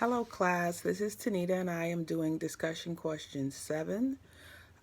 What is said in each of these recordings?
Hello, class. This is Tanita, and I am doing discussion question 7.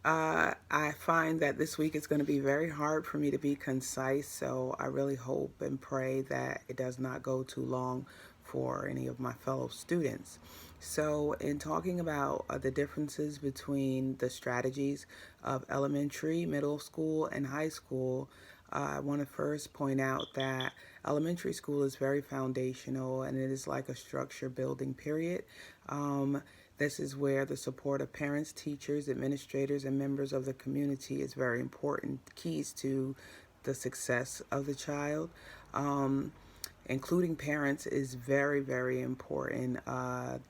I find that this week is going to be very hard for me to be concise, so I really hope and pray that it does not go too long for any of my fellow students. So, in talking about the differences between the strategies of elementary, middle school, and high school, I want to first point out that elementary school is very foundational and it is like a structure building period. Um, this is where the support of parents, teachers, administrators, and members of the community is very important, keys to the success of the child. Um, Including parents is very, very important.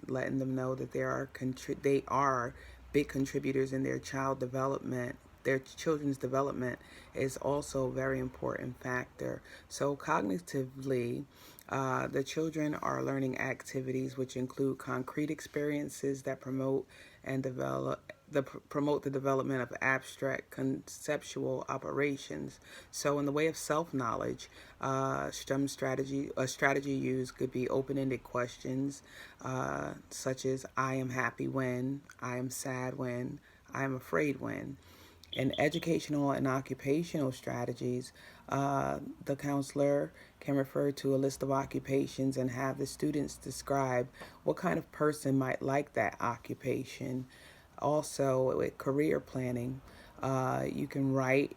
Letting them know that they are big contributors in their child development. Their children's development is also a very important factor. So cognitively, the children are learning activities which include concrete experiences that promote the development of abstract conceptual operations. So, in the way of self knowledge, STEM strategy a strategy used could be open ended questions such as I am happy when, I am sad when, I am afraid when. In educational and occupational strategies, the counselor can refer to a list of occupations and have the students describe what kind of person might like that occupation. Also, with career planning, you can write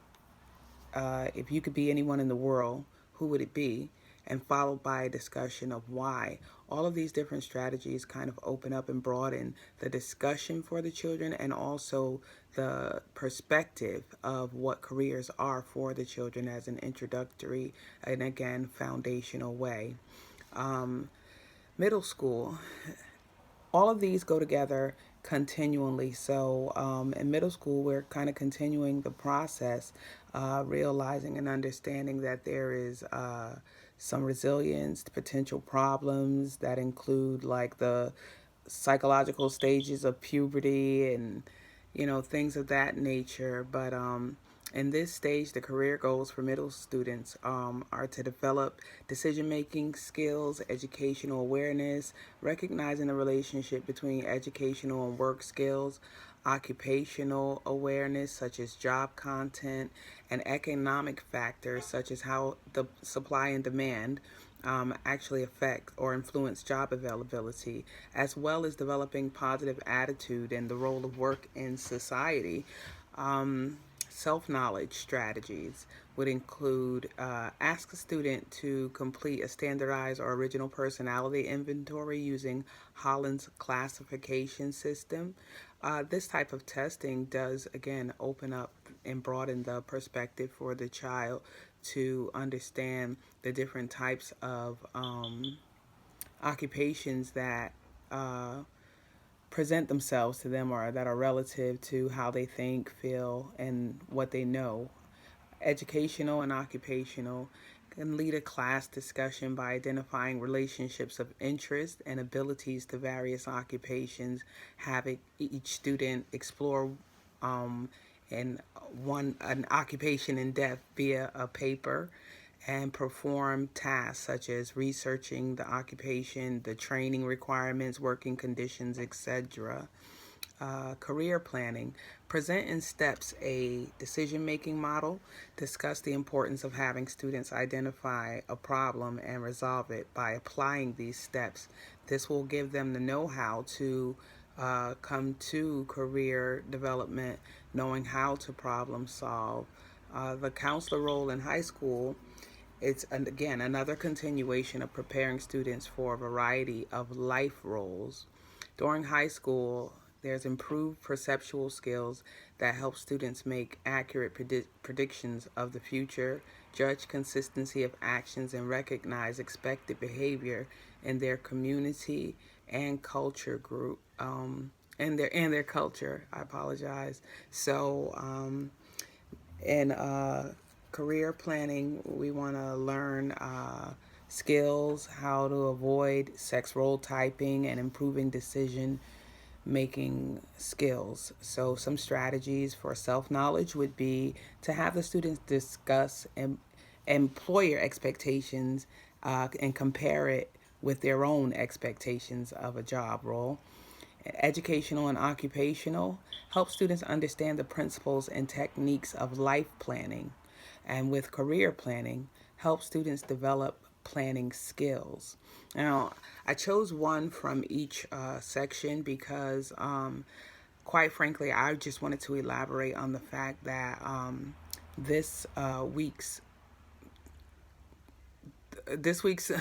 if you could be anyone in the world, who would it be? And followed by a discussion of why. All of these different strategies kind of open up and broaden the discussion for the children and also the perspective of what careers are for the children as an introductory and again foundational way. Um, Middle school, all of these go together continually. So in middle school, we're kind of continuing the process, realizing and understanding that there is some resilience to potential problems that include like the psychological stages of puberty and things of that nature. But in this stage, the career goals for middle students are to develop decision making skills, educational awareness, recognizing the relationship between educational and work skills, occupational awareness, such as job content, and economic factors, such as how the supply and demand actually affect or influence job availability, as well as developing positive attitude and the role of work in society. Um, Self knowledge strategies would include ask a student to complete a standardized or original personality inventory using Holland's classification system. This type of testing does, again, open up and broaden the perspective for the child to understand the different types of occupations that present themselves to them or that are relative to how they think, feel, and what they know. Educational and occupational can lead a class discussion by identifying relationships of interest and abilities to various occupations, having each student explore um, in an occupation in depth via a paper and perform tasks such as researching the occupation, the training requirements, working conditions, etc. Career planning. Present in steps a decision making model. Discuss the importance of having students identify a problem and resolve it by applying these steps. This will give them the know how to come to career development, knowing how to problem solve. The counselor role in high school, it's again another continuation of preparing students for a variety of life roles. During high school, there's improved perceptual skills that help students make accurate predictions of the future, judge consistency of actions, and recognize expected behavior in their community and culture group. And their culture. I apologize. So, in career planning, we want to learn skills, how to avoid sex role typing, and improving decision making skills. So, some strategies for self knowledge would be to have the students discuss employer expectations and compare it with their own expectations of a job role. Educational and occupational help students understand the principles and techniques of life planning. And with career planning, help students develop planning skills. Now, I chose one from each section because, quite frankly, I just wanted to elaborate on the fact that this week's this week's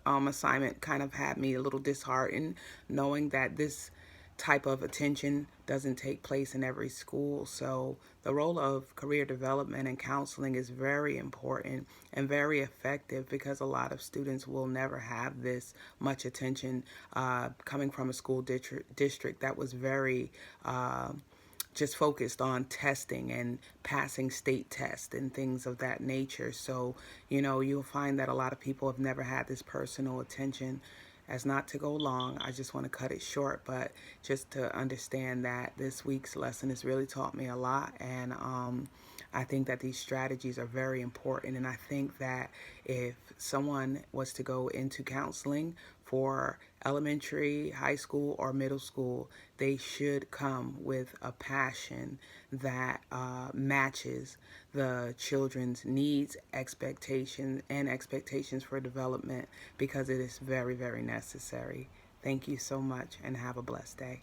assignment kind of had me a little disheartened, knowing that this type of attention doesn't take place in every school. So the role of career development and counseling is very important and very effective, because a lot of students will never have this much attention coming from a school district that was very just focused on testing and passing state tests and things of that nature. So, you'll find that a lot of people have never had this personal attention. As not to go long, I just want to cut it short, but just to understand that this week's lesson has really taught me a lot. And I think that these strategies are very important. And I think that if someone was to go into counseling for elementary, high school, or middle school, they should come with a passion that matches the children's needs, expectations, and expectations for development, because it is very, very necessary. Thank you so much and have a blessed day.